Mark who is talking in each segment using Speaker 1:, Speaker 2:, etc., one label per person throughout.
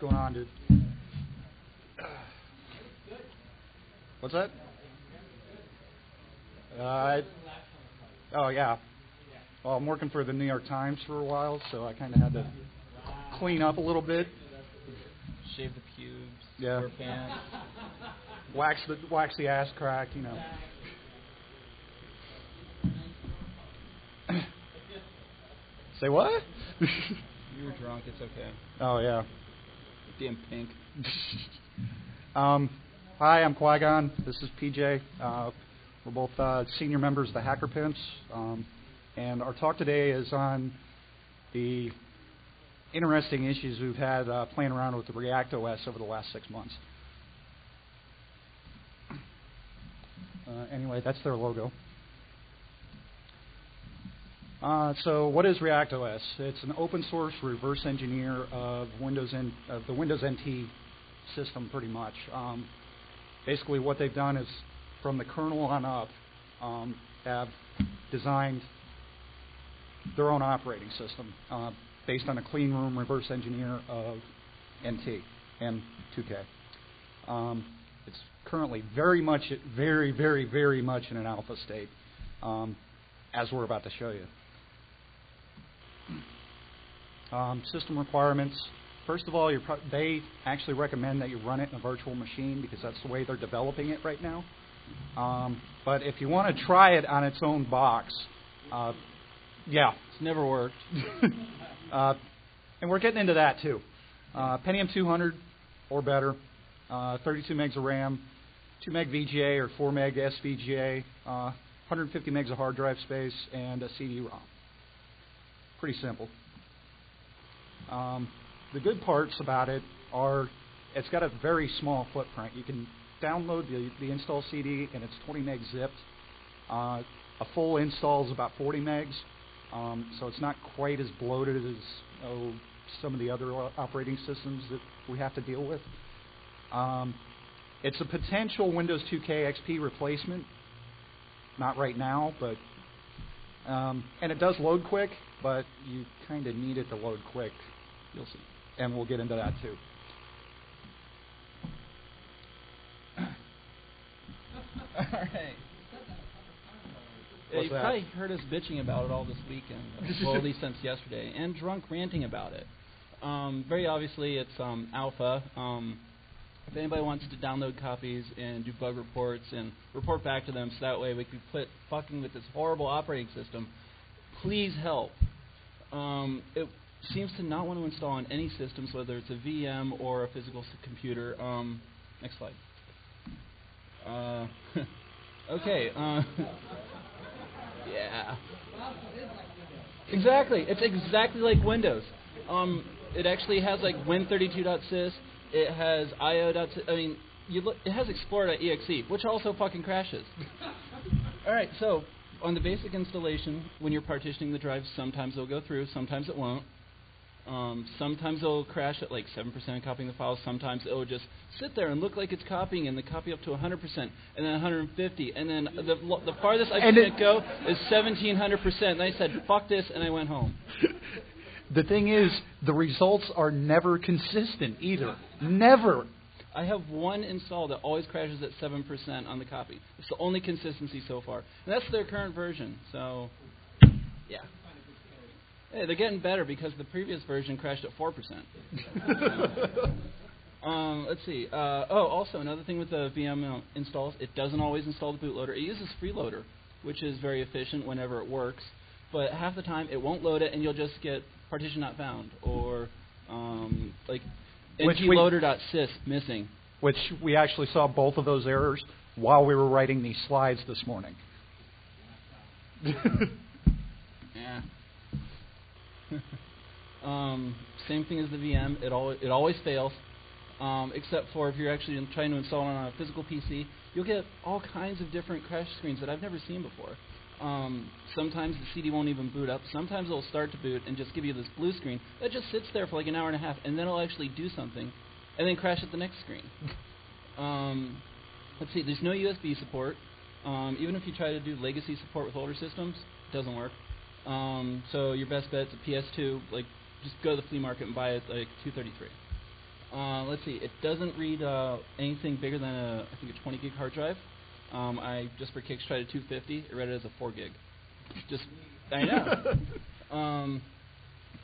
Speaker 1: going on, dude? What's that? Oh, yeah. Well, I'm working for the New York Times for a while, so I kind of had to clean up a little bit.
Speaker 2: Shave the pubes,
Speaker 1: yeah.
Speaker 2: wear pants.
Speaker 1: Wax the ass crack, you know. Say what?
Speaker 2: You were drunk, it's okay.
Speaker 1: Oh, yeah.
Speaker 2: Damn pink.
Speaker 1: Hi, I'm Qui Gon. This is PJ. We're both senior members of the Hacker Pimps. And our talk today is on the interesting issues we've had playing around with the ReactOS over the last 6 months. Anyway, that's their logo. So what is ReactOS? It's an open source reverse engineer of the Windows NT system, pretty much. Basically, what they've done is, from the kernel on up, have designed their own operating system based on a clean room reverse engineer of NT and 2K. It's currently very much in an alpha state, as we're about to show you. System requirements. First of all, they actually recommend that you run it in a virtual machine because that's the way they're developing it right now. But if you want to try it on its own box, yeah.
Speaker 2: It's never worked.
Speaker 1: And we're getting into that too. Pentium 200 or better, 32 megs of RAM, 2 meg VGA or 4 meg SVGA, 150 megs of hard drive space, and a CD-ROM. Pretty simple. The good parts about it are it's got a very small footprint. You can download the install CD, and it's 20 meg zipped. A full install is about 40 megs, so it's not quite as bloated as some of the other operating systems that we have to deal with. It's a potential Windows 2K XP replacement. Not right now, but and it does load quick, but you kind of need it to load quick. You'll see, and we'll get into that too.
Speaker 2: All right. Yeah, you've probably heard us bitching about it all this weekend, well, at least since yesterday, and drunk ranting about it. Very obviously, it's alpha. If anybody wants to download copies and do bug reports and report back to them so that way we can quit fucking with this horrible operating system, please help. It seems to not want to install on any systems, whether it's a VM or a physical computer. Next slide. Okay. Yeah. Exactly. It's exactly like Windows. It actually has like win32.sys. It has io.sys. I mean, it has explorer.exe, which also fucking crashes. All right. So on the basic installation, when you're partitioning the drives, sometimes it'll go through, sometimes it won't. Sometimes it'll crash at like 7% copying the files. Sometimes it'll just sit there and look like it's copying, and the copy up to 100%, and then 150, and then the farthest I can go is 1700%. And I said, "Fuck this," and I went home.
Speaker 1: The thing is, the results are never consistent either. Never.
Speaker 2: I have one install that always crashes at 7% on the copy. It's the only consistency so far, and that's their current version. So, yeah. Hey, they're getting better because the previous version crashed at 4%. Let's see. Also, another thing with the VM installs, it doesn't always install the bootloader. It uses freeloader, which is very efficient whenever it works. But half the time, it won't load it, and you'll just get partition not found, or like ntloader.sys missing.
Speaker 1: Which we actually saw both of those errors while we were writing these slides this morning.
Speaker 2: Yeah. Same thing as the VM. It always fails, except for if you're actually trying to install it on a physical PC. You'll get all kinds of different crash screens that I've never seen before. Sometimes the CD won't even boot up. Sometimes it'll start to boot and just give you this blue screen that just sits there for like an hour and a half, and then it'll actually do something, and then crash at the next screen. Let's see. There's no USB support. Even if you try to do legacy support with older systems, it doesn't work. So your best bet is a PS2. Like, just go to the flea market and buy it like $233. Let's see. It doesn't read anything bigger than I think a 20 gig hard drive. I just for kicks tried a 250. It read it as a 4 gig. Just I know.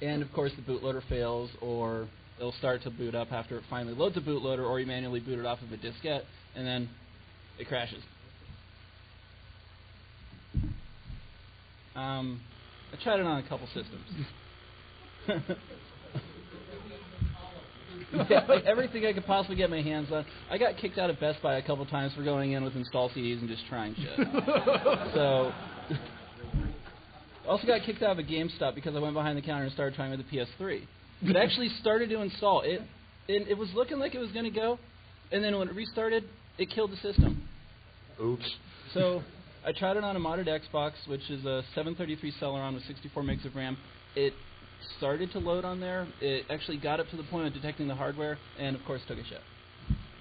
Speaker 2: And of course the bootloader fails, or it'll start to boot up after it finally loads a bootloader, or you manually boot it off of a diskette, and then it crashes. I tried it on a couple systems. Yeah, like everything I could possibly get my hands on. I got kicked out of Best Buy a couple times for going in with install CDs and just trying shit. So, also got kicked out of a GameStop because I went behind the counter and started trying with the PS3. It actually started to install. It was looking like it was going to go, and then when it restarted, it killed the system.
Speaker 1: Oops.
Speaker 2: So I tried it on a modded Xbox, which is a 733 Celeron with 64 megs of RAM. It started to load on there. It actually got up to the point of detecting the hardware, and of course took a shit.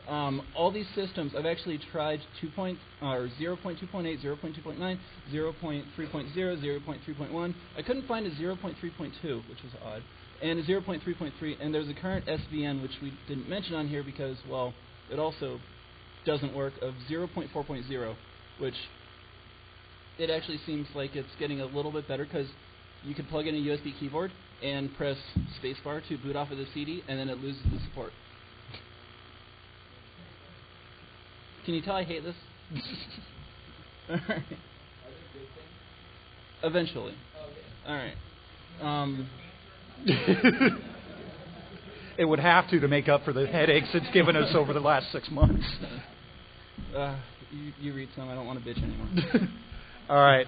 Speaker 2: All these systems, I've actually tried 0.2.8, 0.2.9, 0.3.0, 0.3.1. I couldn't find a 0.3.2, which was odd, and a 0.3.3, and there's a current SVN, which we didn't mention on here because, well, it also doesn't work, of 0.4.0, which it actually seems like it's getting a little bit better because you can plug in a USB keyboard and press spacebar to boot off of the CD, and then it loses the support. Can you tell I hate this? All right. Eventually. All right.
Speaker 1: It would have to make up for the headaches it's given us over the last 6 months.
Speaker 2: You read some. I don't want to bitch anymore.
Speaker 1: All right.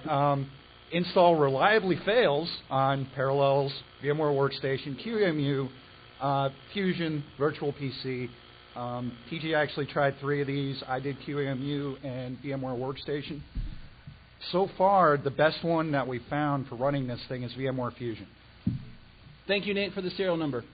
Speaker 1: Install reliably fails on Parallels, VMware Workstation, QEMU, Fusion, Virtual PC. PG actually tried 3 of these. I did QEMU and VMware Workstation. So far, the best one that we found for running this thing is VMware Fusion.
Speaker 2: Thank you, Nate, for the serial number.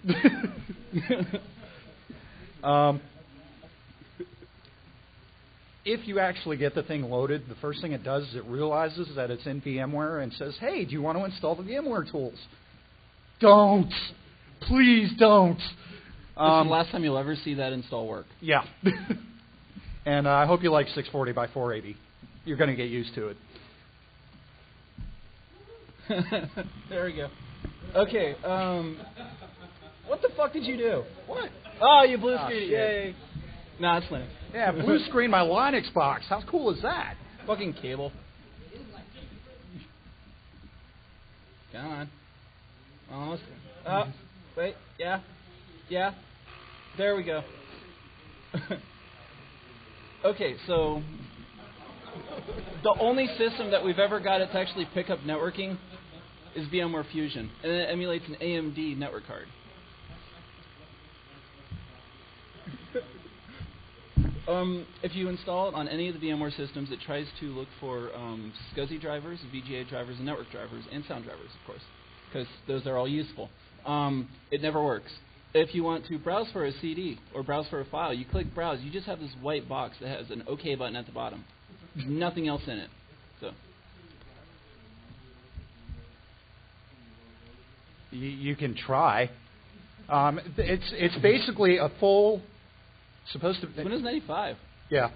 Speaker 1: If you actually get the thing loaded, the first thing it does is it realizes that it's in VMware and says, hey, do you want to install the VMware tools? Don't. Please don't.
Speaker 2: This is the last time you'll ever see that install work.
Speaker 1: Yeah. And I hope you like 640 by 480. You're going to get used to it.
Speaker 2: There we go. Okay. What the fuck did you do?
Speaker 1: What?
Speaker 2: Oh, you blue screened it.
Speaker 1: Shit.
Speaker 2: Yay. Nah, it's funny.
Speaker 1: Yeah, blue screen my Linux box. How cool is that?
Speaker 2: Fucking cable. Come on. Almost. Oh, wait. Yeah. Yeah. There we go. Okay, so the only system that we've ever got it to actually pick up networking is VMware Fusion, and it emulates an AMD network card. If you install it on any of the VMware systems, it tries to look for SCSI drivers, VGA drivers, and network drivers, and sound drivers, of course, because those are all useful. It never works. If you want to browse for a CD or browse for a file, you click Browse. You just have this white box that has an OK button at the bottom. Nothing else in it. So
Speaker 1: you can try. It's basically a full supposed to.
Speaker 2: Windows 95.
Speaker 1: Yeah.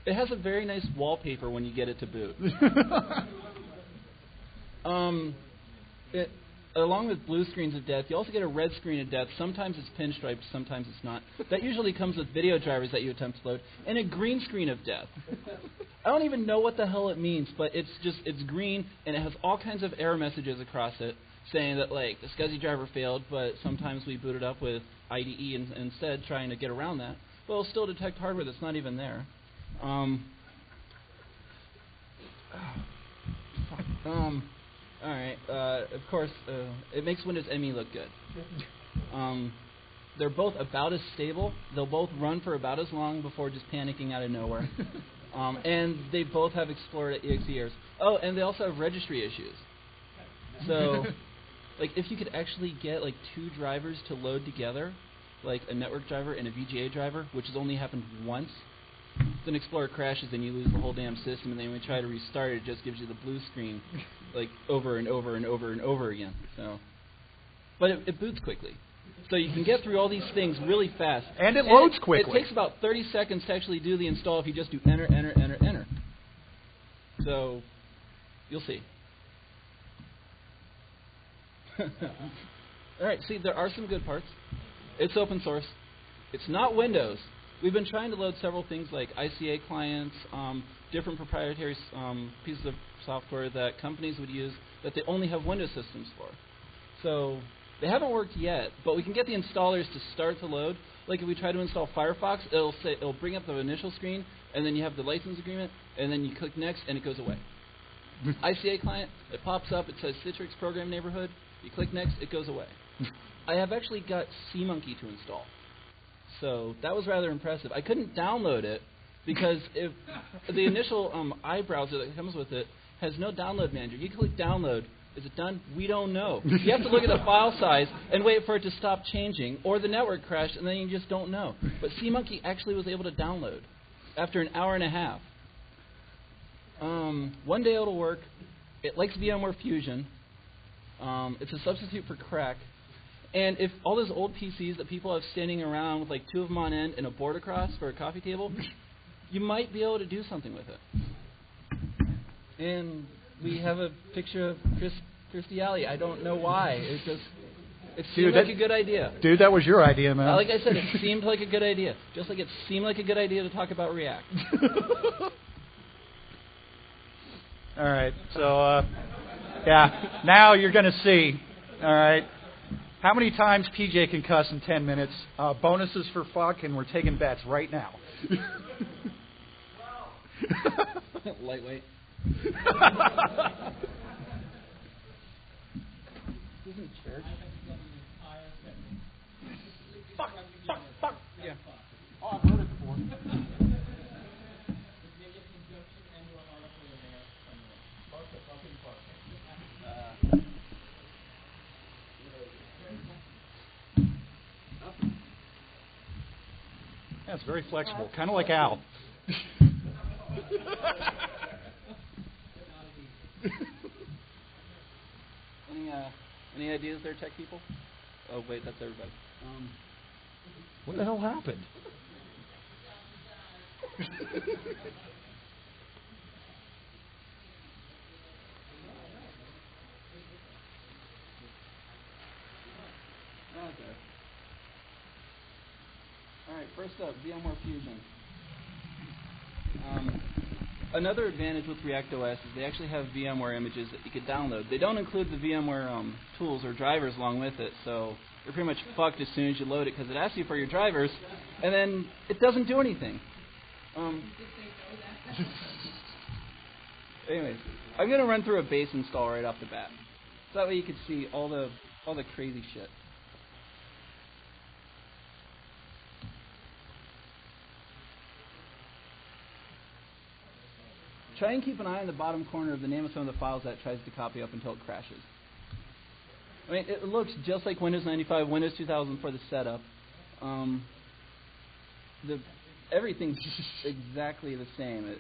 Speaker 2: It has a very nice wallpaper when you get it to boot. Along with blue screens of death, you also get a red screen of death. Sometimes it's pinstriped, sometimes it's not. That usually comes with video drivers that you attempt to load, and a green screen of death. I don't even know what the hell it means, but it's green, and it has all kinds of error messages across it saying that, like, the SCSI driver failed, but sometimes we boot it up with IDE instead, trying to get around that. Well, it'll still detect hardware that's not even there. Alright, of course, it makes Windows ME look good. They're both about as stable. They'll both run for about as long before just panicking out of nowhere. And they both have Explorer.exe errors. Oh, and they also have registry issues. So, like, if you could actually get, like, 2 drivers to load together, like a network driver and a VGA driver, which has only happened once, then Explorer crashes and you lose the whole damn system, and then when you try to restart it, it just gives you the blue screen, like, over and over and over and over again. So, but it boots quickly. So you can get through all these things really fast.
Speaker 1: And it loads quickly.
Speaker 2: It takes about 30 seconds to actually do the install if you just do enter, enter, enter, enter. So you'll see. All right, see, there are some good parts. It's open source. It's not Windows. We've been trying to load several things like ICA clients, different proprietary pieces of software that companies would use that they only have Windows systems for. So they haven't worked yet, but we can get the installers to start to load. Like if we try to install Firefox, it'll bring up the initial screen, and then you have the license agreement, and then you click next, and it goes away. ICA client, it pops up, it says Citrix program neighborhood. You click next, it goes away. I have actually got SeaMonkey to install. So that was rather impressive. I couldn't download it because if the initial iBrowser that comes with it has no download manager. You click download. Is it done? We don't know. You have to look at the file size and wait for it to stop changing, or the network crashed, and then you just don't know. But SeaMonkey actually was able to download after an hour and a half. One day it'll work. It likes VMware Fusion. It's a substitute for crack. And if all those old PCs that people have standing around with like two of them on end and a board across for a coffee table, you might be able to do something with it. And we have a picture of Kirstie Alley. I don't know why. It seemed like a good idea.
Speaker 1: Dude, that was your idea, man.
Speaker 2: Like I said, it seemed like a good idea. Just like it seemed like a good idea to talk about React.
Speaker 1: All right. So, yeah, now you're going to see. All right. How many times PJ can cuss in 10 minutes? Bonuses for fuck, and we're taking bets right now.
Speaker 2: Lightweight. Isn't church? Fuck, fuck, fuck. Yeah. Oh, I've heard it before.
Speaker 1: Yeah, it's very flexible, kind of like Al.
Speaker 2: Any ideas there, tech people? Oh, wait, that's everybody.
Speaker 1: What the hell happened?
Speaker 2: Okay. All right, first up, VMware Fusion. Another advantage with ReactOS is they actually have VMware images that you could download. They don't include the VMware tools or drivers along with it, so you're pretty much fucked as soon as you load it because it asks you for your drivers, and then it doesn't do anything. Anyways, I'm going to run through a base install right off the bat, so that way you can see all the crazy shit. Try and keep an eye on the bottom corner of the name of some of the files that it tries to copy up until it crashes. I mean, it looks just like Windows 95, Windows 2000 for the setup. Everything's exactly the same.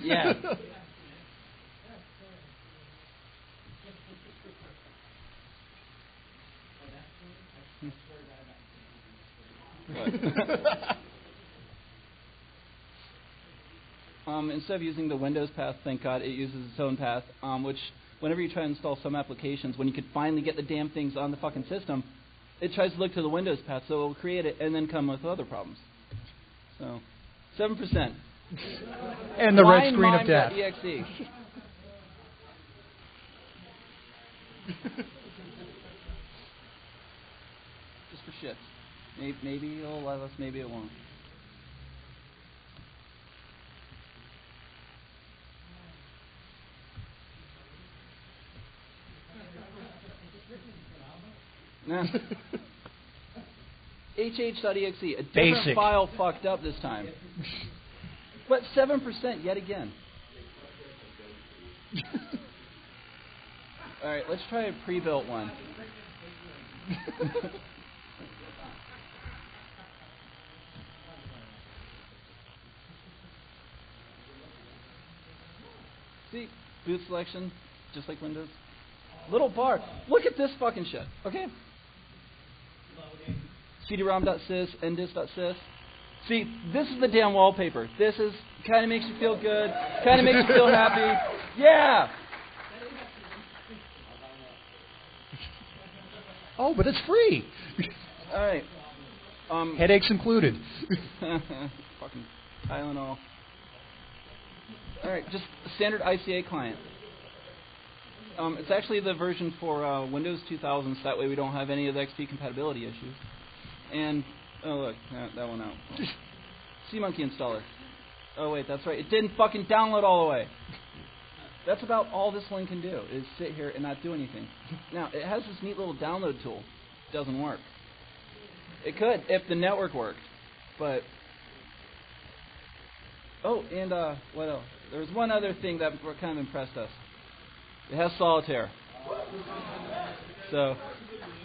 Speaker 2: Yeah. What? Instead of using the Windows path, thank God, it uses its own path, which whenever you try to install some applications, when you could finally get the damn things on the fucking system, it tries to look to the Windows path, so it will create it and then come with other problems. So, 7%.
Speaker 1: And the red screen of death.
Speaker 2: .exe. Just for shits. Maybe it'll let us, maybe it won't. Nah. hh.exe, a different
Speaker 1: Basic.
Speaker 2: file fucked up this time. But 7% yet again. Alright, let's try a pre-built one. See, boot selection, just like Windows. Little bar. Look at this fucking shit. Okay. CD-ROM.sys, NDIS.sys. See, this is the damn wallpaper. This is kind of makes you feel good. Kind of makes you feel happy. Yeah.
Speaker 1: Oh, but it's free.
Speaker 2: All right.
Speaker 1: Headaches included.
Speaker 2: Fucking Tylenol. All right, just a standard ICA client. It's actually the version for Windows 2000, so that way we don't have any of the XP compatibility issues. And, oh look, that one out. CMonkey installer. Oh wait, that's right, it didn't fucking download all the way. That's about all this one can do, is sit here and not do anything. Now, it has this neat little download tool. It doesn't work. It could, if the network worked, but... Oh, and what else? There was one other thing that kind of impressed us. It has solitaire. So.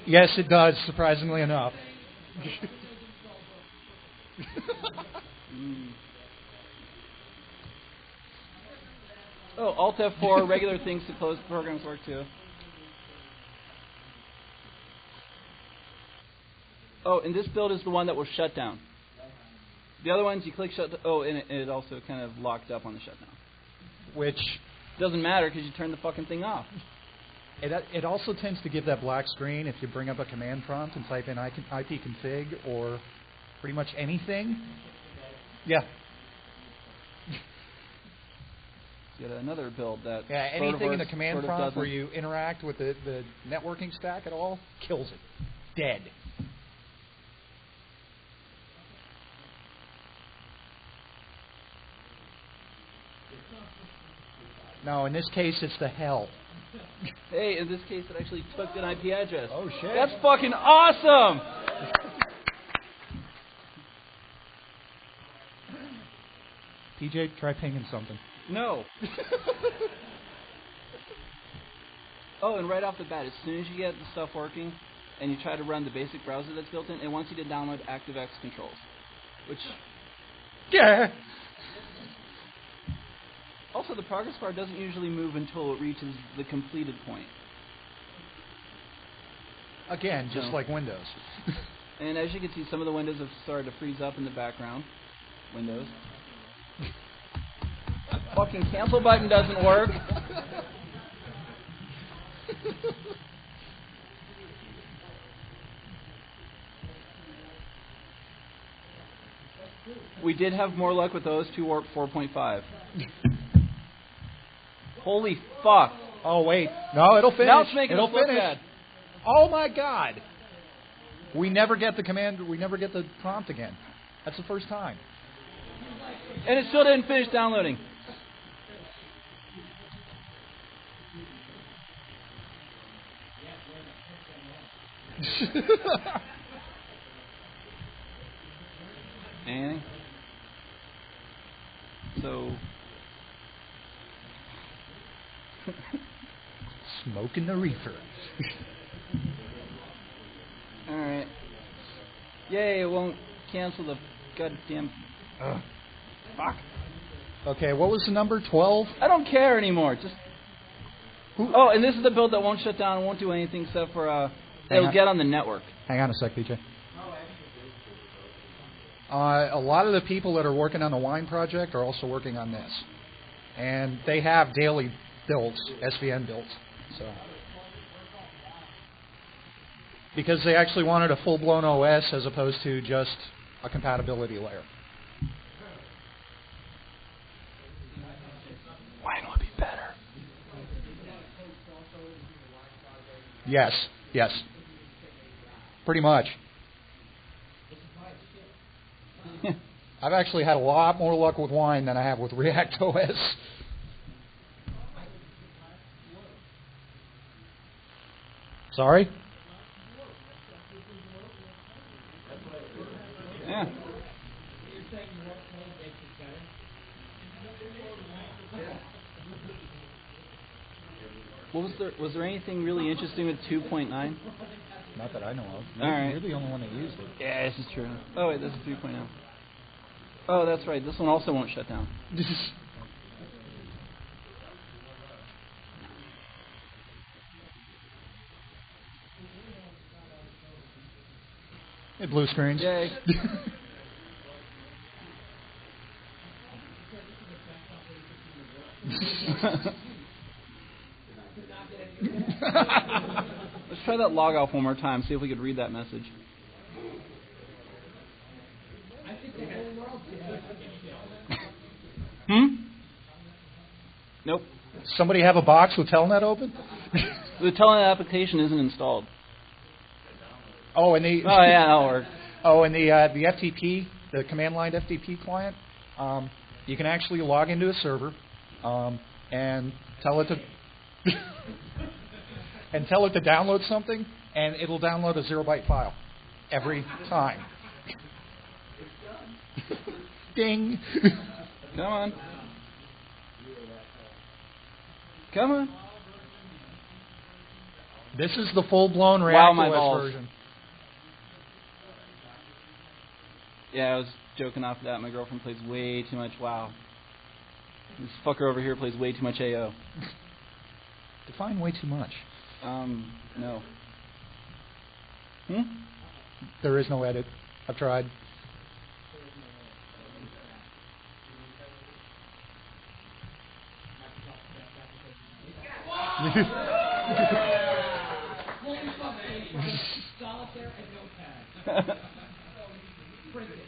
Speaker 1: Yes, it does, surprisingly enough.
Speaker 2: Oh, Alt F4, regular things to close programs work too. Oh, and this build is the one that will shut down. The other ones, you click shut. Oh, and it also kind of locked up on the shutdown.
Speaker 1: Which
Speaker 2: doesn't matter because you turn the fucking thing off.
Speaker 1: It also tends to give that black screen if you bring up a command prompt and type in ipconfig or pretty much anything. Yeah.
Speaker 2: Yet another build that.
Speaker 1: Yeah, anything in the command prompt where you interact with the networking stack at all kills it. Dead. No, in this case, it's the hell.
Speaker 2: Hey, in this case, it actually took an IP address.
Speaker 1: Oh, shit.
Speaker 2: That's fucking awesome!
Speaker 1: PJ, try pinging something.
Speaker 2: No. Oh, and right off the bat, as soon as you get the stuff working and you try to run the basic browser that's built in, it wants you to download ActiveX controls. Which...
Speaker 1: Yeah.
Speaker 2: Also, the progress bar doesn't usually move until it reaches the completed point.
Speaker 1: Again, just like Windows.
Speaker 2: And as you can see, some of the windows have started to freeze up in the background. Windows. Fucking cancel button doesn't work. We did have more luck with those 2 warp 4.5. Holy fuck.
Speaker 1: Oh, wait. No, it'll finish.
Speaker 2: Now it's making
Speaker 1: it'll
Speaker 2: us look
Speaker 1: finish.
Speaker 2: bad.
Speaker 1: Oh, my God. We never get the command. We never get the prompt again. That's the first time.
Speaker 2: And it still didn't finish downloading. Anything? So...
Speaker 1: Smoking the reefer.
Speaker 2: Alright. Yay, it won't cancel the goddamn... Fuck.
Speaker 1: Okay, what was the number? 12?
Speaker 2: I don't care anymore. Just... Oh, and this is the build that won't shut down, won't do anything except for... it'll get on the network.
Speaker 1: Hang on a sec, PJ. A lot of the people that are working on the Wine project are also working on this. And they have daily builds, SVN builds. So, because they actually wanted a full-blown OS as opposed to just a compatibility layer. Wine would be better. Yes, yes. Pretty much. I've actually had a lot more luck with Wine than I have with ReactOS. Sorry?
Speaker 2: Yeah. Was there anything really interesting with 2.9?
Speaker 1: Not that I know of.
Speaker 2: All right.
Speaker 1: You're the only one that used it.
Speaker 2: Yeah, this is true. Oh, wait, this is 3.0. Oh, that's right. This one also won't shut down.
Speaker 1: It blue screens.
Speaker 2: Yay. Let's try that log off one more time, see if we could read that message. Nope.
Speaker 1: Somebody have a box with Telnet open?
Speaker 2: The Telnet application isn't installed.
Speaker 1: Oh, and the
Speaker 2: that'll work.
Speaker 1: Oh, and the FTP, the command line FTP client, you can actually log into a server and tell it to download something, and it'll download a 0-byte file every time. Ding.
Speaker 2: Come on. Come on.
Speaker 1: This is the full-blown
Speaker 2: Wow, my
Speaker 1: ReactOS
Speaker 2: balls.
Speaker 1: version.
Speaker 2: Yeah, I was joking off that. My girlfriend plays way too much WoW. This fucker over here plays way too much AO.
Speaker 1: Define way too much.
Speaker 2: No.
Speaker 1: There is no edit. I've tried.
Speaker 3: Solitaire and notepad. Print it.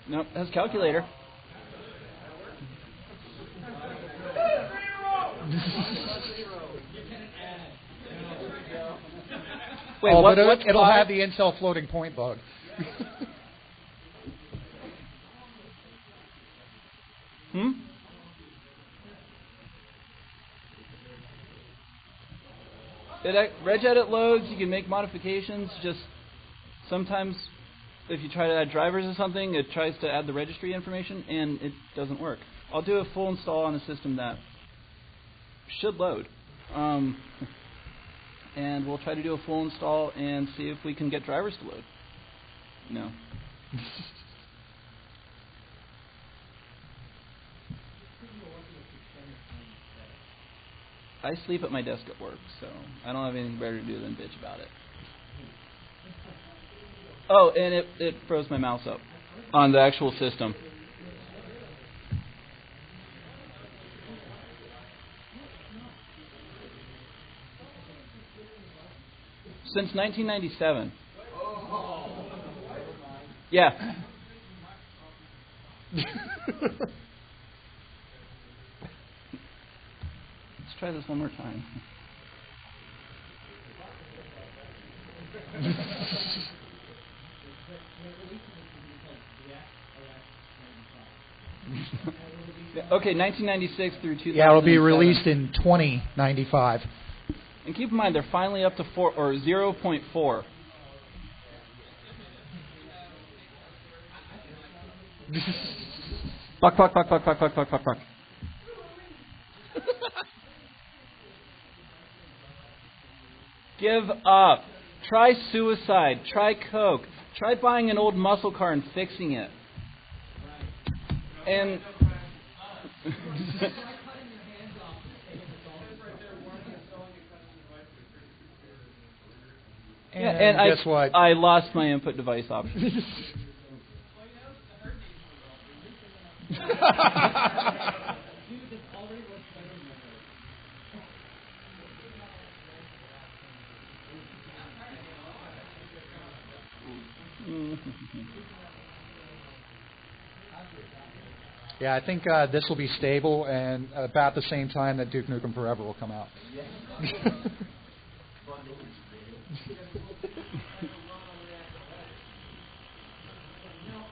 Speaker 2: Nope, that's calculator. Wait,
Speaker 1: but
Speaker 2: what's
Speaker 1: it'll
Speaker 2: five?
Speaker 1: have the Intel floating point bug.
Speaker 2: Regedit loads, you can make modifications, just sometimes if you try to add drivers or something, it tries to add the registry information, and it doesn't work. I'll do a full install on a system that should load. And we'll try to do a full install and see if we can get drivers to load. No. I sleep at my desk at work, so I don't have anything better to do than bitch about it. Oh, and it froze my mouse up on the actual system. Since 1997. Yeah. Let's try this one more time. Okay, 1996 through 2007.
Speaker 1: Yeah, it'll be released in 2095.
Speaker 2: And keep in mind, they're finally up to 4 or 0.4. Fuck. Give up. Try suicide. Try coke. Try buying an old muscle car and fixing it. And and
Speaker 1: guess what?
Speaker 2: I lost my input device option.
Speaker 1: Yeah, I think this will be stable, and about the same time that Duke Nukem Forever will come out.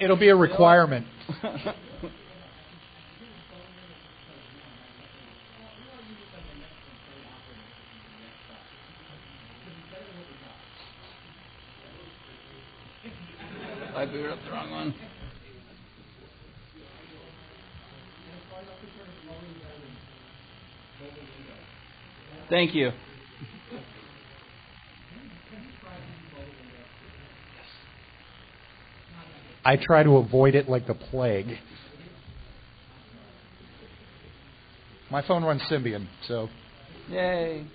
Speaker 1: It'll be a requirement.
Speaker 2: I booted up the wrong one. Thank you.
Speaker 1: I try to avoid it like the plague. My phone runs Symbian, so.
Speaker 2: Yay.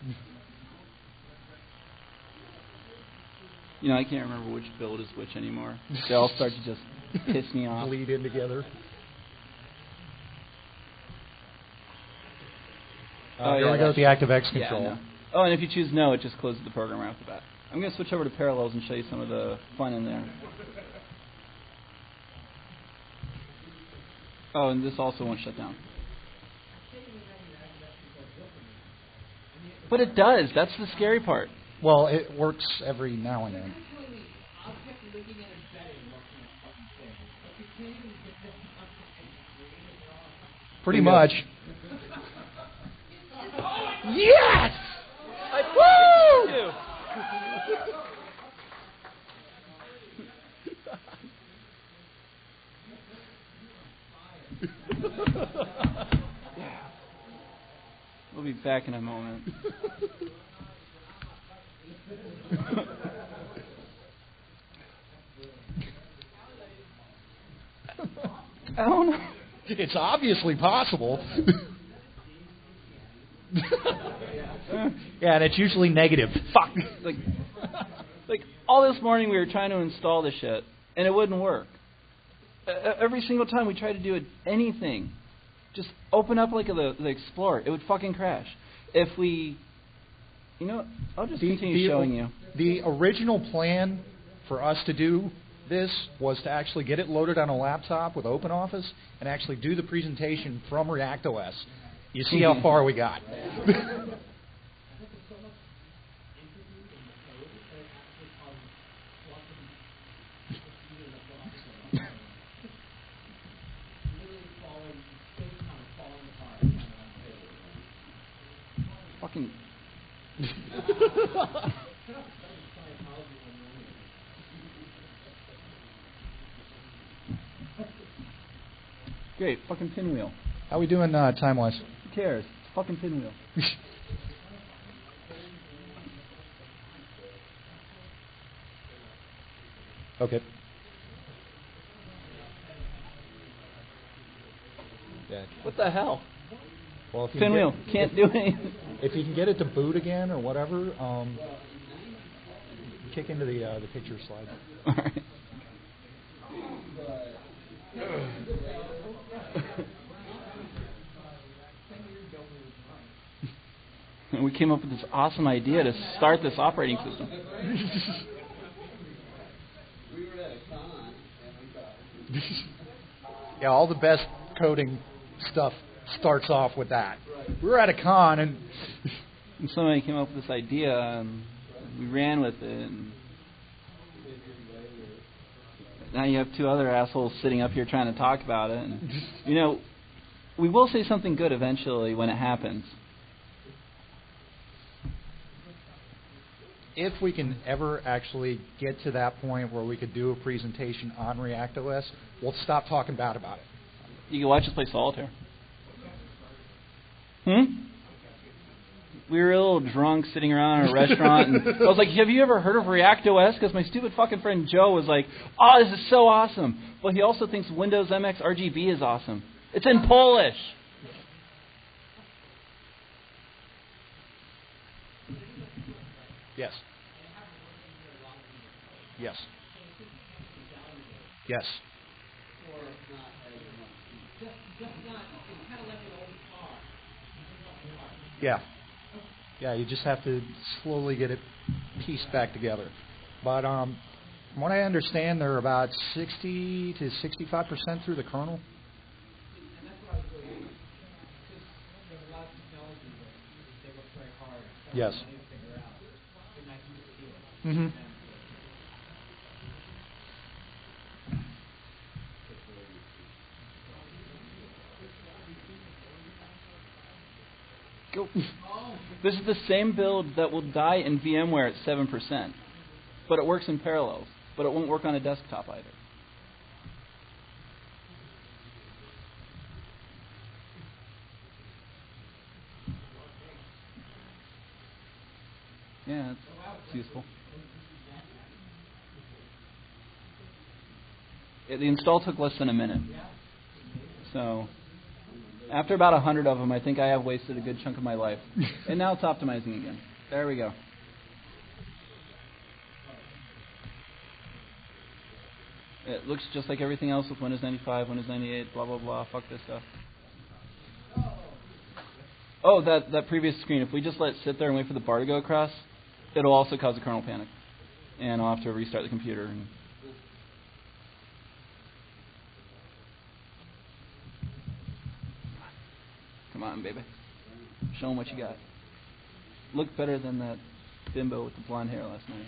Speaker 2: You know, I can't remember which build is which anymore. They all start to just piss me off.
Speaker 1: Bleed in together. Here we go with the ActiveX control.
Speaker 2: Yeah, no. Oh, and if you choose no, it just closes the program right off the bat. I'm going to switch over to Parallels and show you some of the fun in there. Oh, and this also won't shut down. But it does. That's the scary part.
Speaker 1: Well, it works every now and then. Pretty much. Yes!
Speaker 2: Woo! We'll be back in a moment. I don't know.
Speaker 1: It's obviously possible. Yeah, and it's usually negative. Fuck.
Speaker 2: Like all this morning we were trying to install this shit, and it wouldn't work. Every single time we tried to do anything, just open up like the Explorer, it would fucking crash. If we, I'll just continue showing you.
Speaker 1: The original plan for us to do this was to actually get it loaded on a laptop with OpenOffice and actually do the presentation from ReactOS. You see how far we got.
Speaker 2: Fucking. Great, fucking pinwheel.
Speaker 1: How we doing time-wise?
Speaker 2: Who cares? It's fucking pinwheel.
Speaker 1: Okay. Yeah.
Speaker 2: What the hell?
Speaker 1: Well, if you
Speaker 2: pinwheel can't do anything.
Speaker 1: If you can get it to boot again or whatever, kick into the picture slide.
Speaker 2: All right. We came up with this awesome idea to start this operating system.
Speaker 1: Yeah, all the best coding stuff starts off with that. We were at a con and
Speaker 2: somebody came up with this idea and we ran with it. And now you have two other assholes sitting up here trying to talk about it. And, we will say something good eventually when it happens.
Speaker 1: If we can ever actually get to that point where we could do a presentation on ReactOS, we'll stop talking bad about it.
Speaker 2: You can watch us play solitaire. We were a little drunk sitting around in a restaurant, and I was like, have you ever heard of ReactOS? Because my stupid fucking friend Joe was like, oh, this is so awesome. But he also thinks Windows MX RGB is awesome. It's in Polish.
Speaker 1: Yes. Yes. Yes. Yeah. Yeah, you just have to slowly get it pieced back together. But from what I understand, they're about 60 to 65% through the kernel. Yes. Mm-hmm.
Speaker 2: This is the same build that will die in VMware at 7%, but it works in Parallels, but it won't work on a desktop either. Yeah, it's useful. Yeah, the install took less than a minute. So After about 100 of them, I think I have wasted a good chunk of my life. And now it's optimizing again. There we go. It looks just like everything else with Windows 95, Windows 98, blah, blah, blah. Fuck this stuff. Oh, that previous screen, if we just let it sit there and wait for the bar to go across, it'll also cause a kernel panic. And I'll have to restart the computer. Come on, baby. Show them what you got. Look better than that bimbo with the blonde hair last night.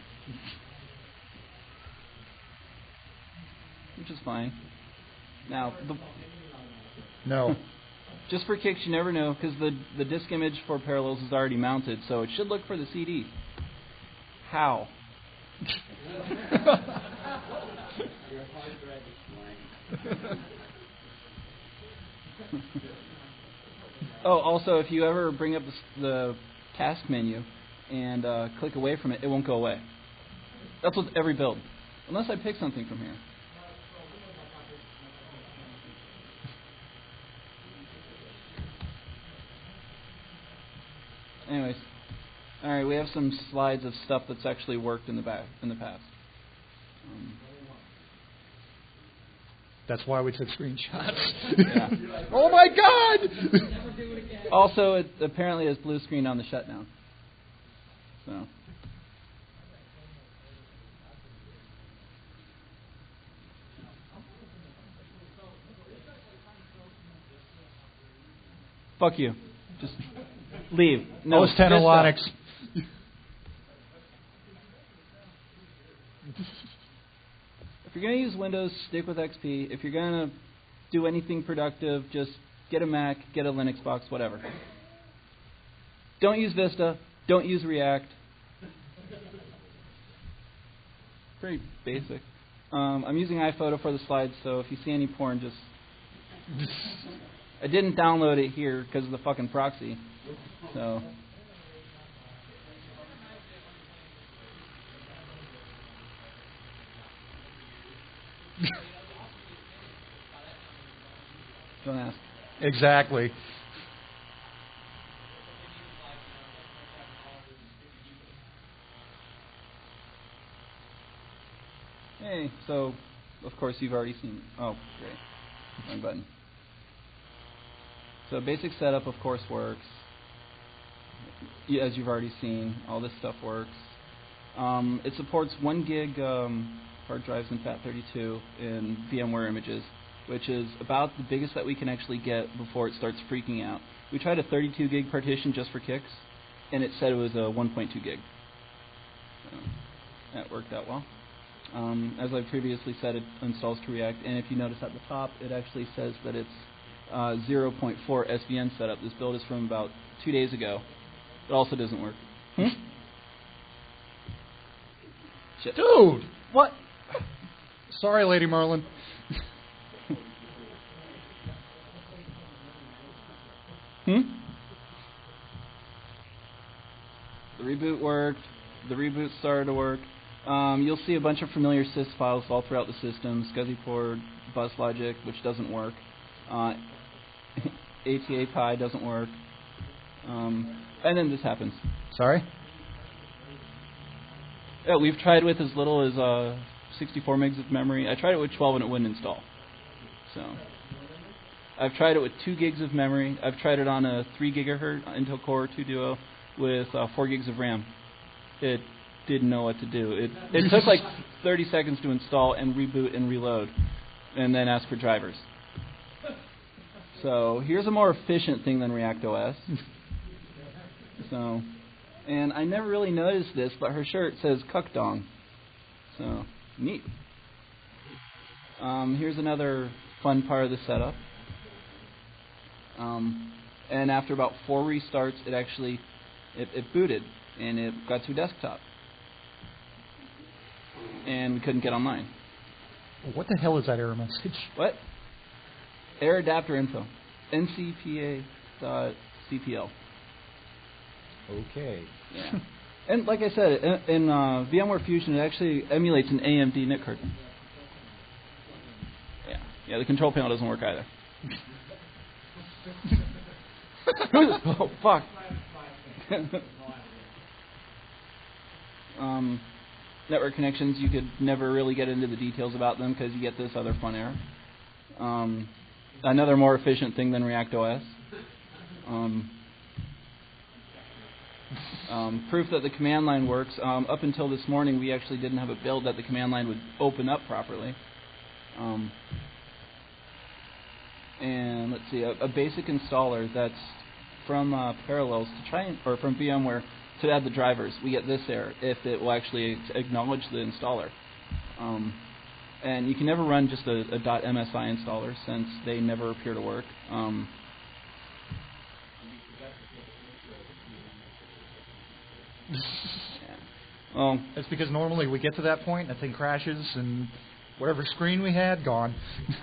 Speaker 2: Which is fine. Now,
Speaker 1: No.
Speaker 2: just for kicks, you never know, because the disk image for Parallels is already mounted, so it should look for the CD. How? Oh, also, if you ever bring up the task menu and click away from it, it won't go away. That's with every build. Unless I pick something from here. Anyways, all right, we have some slides of stuff that's actually worked in the past.
Speaker 1: That's why we took screenshots.
Speaker 2: Yeah.
Speaker 1: Oh my God!
Speaker 2: Also, it apparently has blue screen on the shutdown. So. Fuck you. Just leave. No,
Speaker 1: OS 10 Linux.
Speaker 2: If you're going to use Windows, stick with XP. If you're going to do anything productive, just get a Mac, get a Linux box, whatever. Don't use Vista. Don't use React. Pretty basic. I'm using iPhoto for the slides, so if you see any porn, just... I didn't download it here because of the fucking proxy. So... Don't ask.
Speaker 1: Exactly.
Speaker 2: Hey, so, of course, you've already seen... Oh, great. Wrong button. So basic setup, of course, works. As you've already seen, all this stuff works. It supports 1 gig hard drives in FAT32 in VMware images, which is about the biggest that we can actually get before it starts freaking out. We tried a 32 gig partition just for kicks, and it said it was a 1.2 gig. So that worked out well. As I previously said, it installs to React, and if you notice at the top, it actually says that it's 0.4 SVN setup. This build is from about 2 days ago. It also doesn't work. Shit.
Speaker 1: Dude!
Speaker 2: What?
Speaker 1: Sorry, Lady Merlin.
Speaker 2: The reboot worked. The reboot started to work. You'll see a bunch of familiar sys files all throughout the system. SCSI-port, bus logic, which doesn't work. ATA Pi doesn't work. And then this happens.
Speaker 1: Sorry?
Speaker 2: Yeah, we've tried with as little as 64 megs of memory. I tried it with 12 and it wouldn't install. So I've tried it with 2 gigs of memory. I've tried it on a 3 gigahertz Intel Core 2 Duo with 4 gigs of RAM. It didn't know what to do. It took like 30 seconds to install and reboot and reload, and then ask for drivers. So here's a more efficient thing than ReactOS. So, and I never really noticed this, but her shirt says "Cuck Dong." So neat. Here's another fun part of the setup. And after about 4 restarts, it actually it booted and it got to desktop, and we couldn't get online.
Speaker 1: What the hell is that error message?
Speaker 2: What? Error adapter info. ncpa.cpl.
Speaker 1: Okay.
Speaker 2: Yeah. And like I said, in VMware Fusion, it actually emulates an AMD NIC card. Yeah. Yeah, the control panel doesn't work either. Oh, fuck. Network connections, you could never really get into the details about them because you get this other fun error. Another more efficient thing than ReactOS. Proof that the command line works. Up until this morning, we actually didn't have a build that the command line would open up properly. And let's see, a basic installer that's from Parallels to try or from VMware to add the drivers. We get this error if it will actually acknowledge the installer. And you can never run just a .msi installer since they never appear to work. Well,
Speaker 4: that's because normally we get to that point, that thing crashes, and whatever screen we had, gone.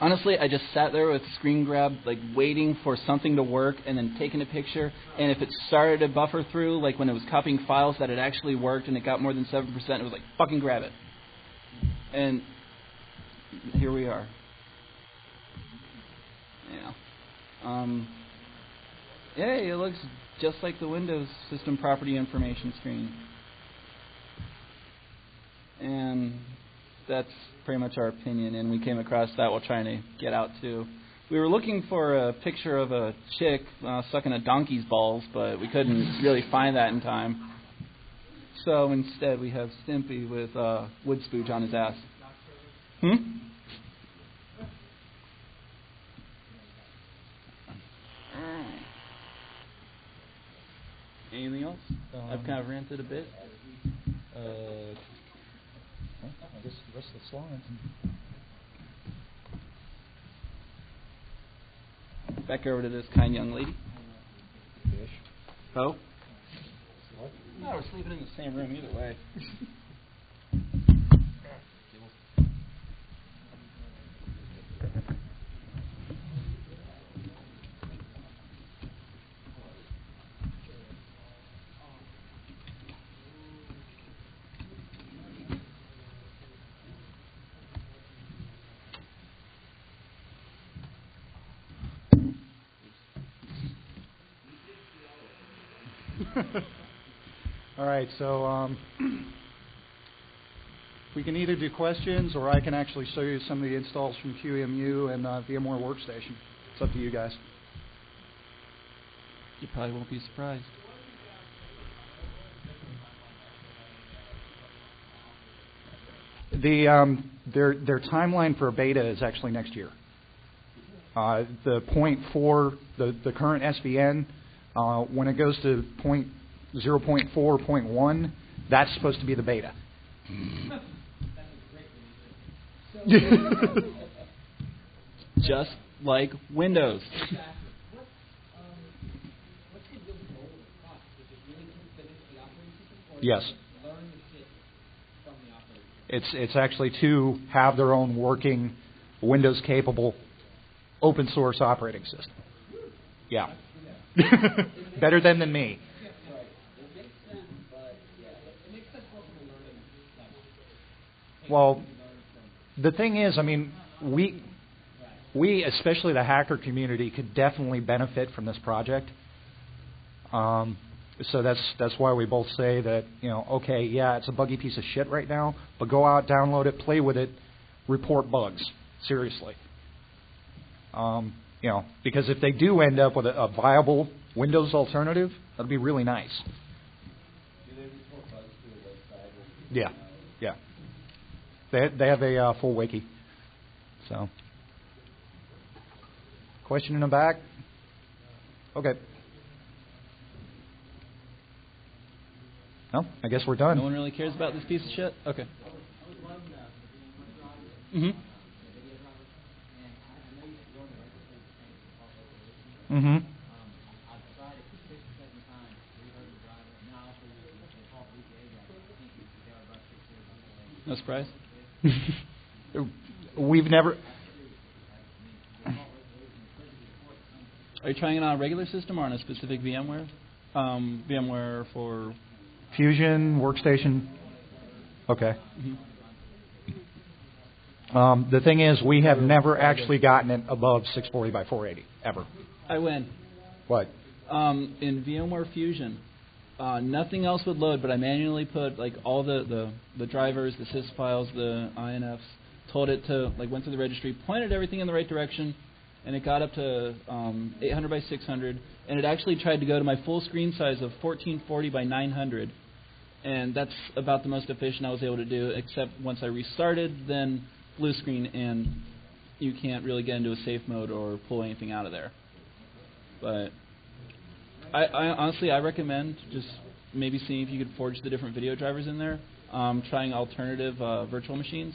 Speaker 2: Honestly, I just sat there with screen grab, like waiting for something to work, and then taking a picture. And if it started to buffer through, like when it was copying files, that it actually worked, and it got more than 7%, it was like, fucking grab it. And here we are. Yeah. Hey, it looks just like the Windows System Property Information screen. And that's pretty much our opinion, and we came across that while trying to get out too. We were looking for a picture of a chick sucking a donkey's balls, but we couldn't really find that in time. So instead we have Stimpy with wood spooge on his ass. Anything else? I've kind of ranted a bit.
Speaker 4: I guess the rest of the slides.
Speaker 2: Back over to this kind young lady.
Speaker 4: Fish.
Speaker 2: Oh? No, we're sleeping in the same room either way.
Speaker 1: All right, so we can either do questions, or I can actually show you some of the installs from QEMU and VMware Workstation. It's up to you guys.
Speaker 2: You probably won't be surprised.
Speaker 1: Their timeline for a beta is actually next year. The 0.4, the current SVN, when it goes to 0.4.1, that's supposed to be the beta.
Speaker 2: Just like Windows.
Speaker 1: Yes. It's actually to have their own working Windows-capable open source operating system. Yeah. Better than me. Well, the thing is, I mean, we, especially the hacker community, could definitely benefit from this project. So that's why we both say that, okay, yeah, it's a buggy piece of shit right now, but go out, download it, play with it, report bugs. Seriously. Because if they do end up with a viable Windows alternative, that'd be really nice.
Speaker 5: Do they report bugs to the website?
Speaker 1: Yeah. They have a full wiki. So, question in the back? Okay. No, I guess we're done.
Speaker 2: No one really cares about this piece of shit? Okay. No surprise?
Speaker 1: We've never...
Speaker 2: Are you trying it on a regular system or on a specific VMware? VMware for...
Speaker 1: Fusion, Workstation. Okay. The thing is, we have never actually gotten it above 640 by 480, ever.
Speaker 2: I win.
Speaker 4: What?
Speaker 2: In VMware Fusion, nothing else would load, but I manually put like all the drivers, the sys files, the INFs, told it to, like, went to the registry, pointed everything in the right direction, and it got up to 800 by 600, and it actually tried to go to my full screen size of 1440 by 900, and that's about the most efficient I was able to do, except once I restarted, then blue screen, and you can't really get into a safe mode or pull anything out of there. But I honestly, I recommend just maybe seeing if you could forge the different video drivers in there, trying alternative virtual machines.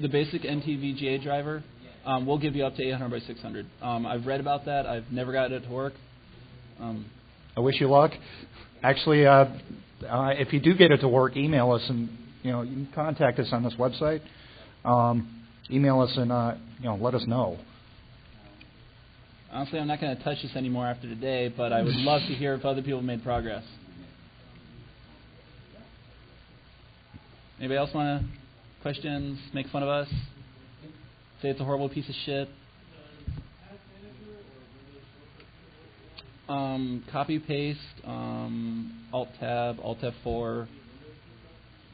Speaker 2: The basic NTVGA driver will give you up to 800 by 600. I've read about that. I've never got it to work.
Speaker 4: I wish you luck. Actually, if you do get it to work, email us, and you can contact us on this website. Email us and let us know.
Speaker 2: Honestly, I'm not going to touch this anymore after today, but I would love to hear if other people made progress. Anybody else want to questions? Make fun of us? Say it's a horrible piece of shit? Copy paste, Alt Tab, Alt F4.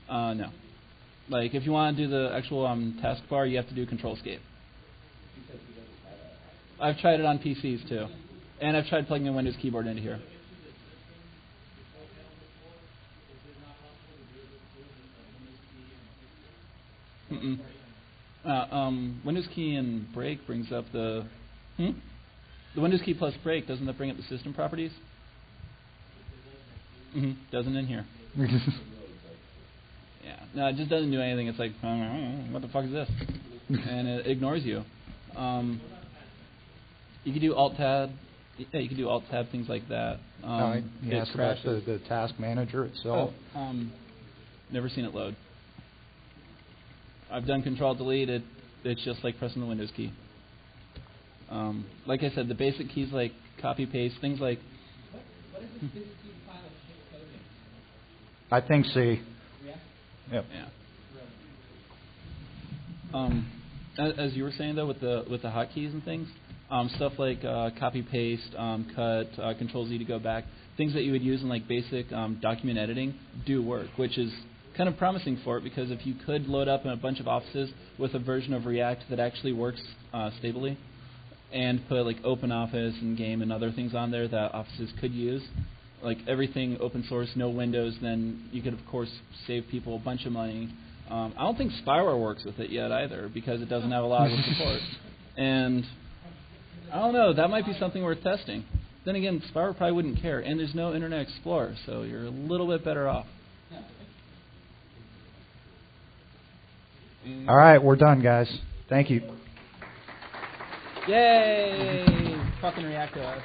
Speaker 2: No. Like, if you want to do the actual taskbar, you have to do Control Escape. I've tried it on PCs too, and I've tried plugging a Windows keyboard into here. Windows key and break brings up the Windows key plus break. Doesn't that bring up the system properties? Doesn't in here. Yeah. No, it just doesn't do anything. It's like, what the fuck is this? And it ignores you. You can do Alt Tab. Yeah, you can do Alt Tab, things like that.
Speaker 4: Yes, about the task manager itself.
Speaker 2: Never seen it load. I've done Control Delete. It's just like pressing the Windows key. Like I said, the basic keys like copy paste, things like.
Speaker 3: What is the 16 file of shit coding?
Speaker 4: I think C.
Speaker 3: Yeah.
Speaker 2: Yeah. As you were saying though, with the hotkeys and things, stuff like copy paste, cut, Control Z to go back, things that you would use in like basic document editing do work, which is kind of promising for it, because if you could load up in a bunch of offices with a version of React that actually works stably, and put like OpenOffice and Game and other things on there that offices could use, like everything open source, no Windows, then you could of course save people a bunch of money. I don't think spyware works with it yet either, because it doesn't have a lot of support. And I don't know, that might be something worth testing. Then again, spyware probably wouldn't care, and there's no Internet Explorer, so you're a little bit better off.
Speaker 4: All right, we're done, guys. Thank you.
Speaker 2: Yay! Fucking ReactOS.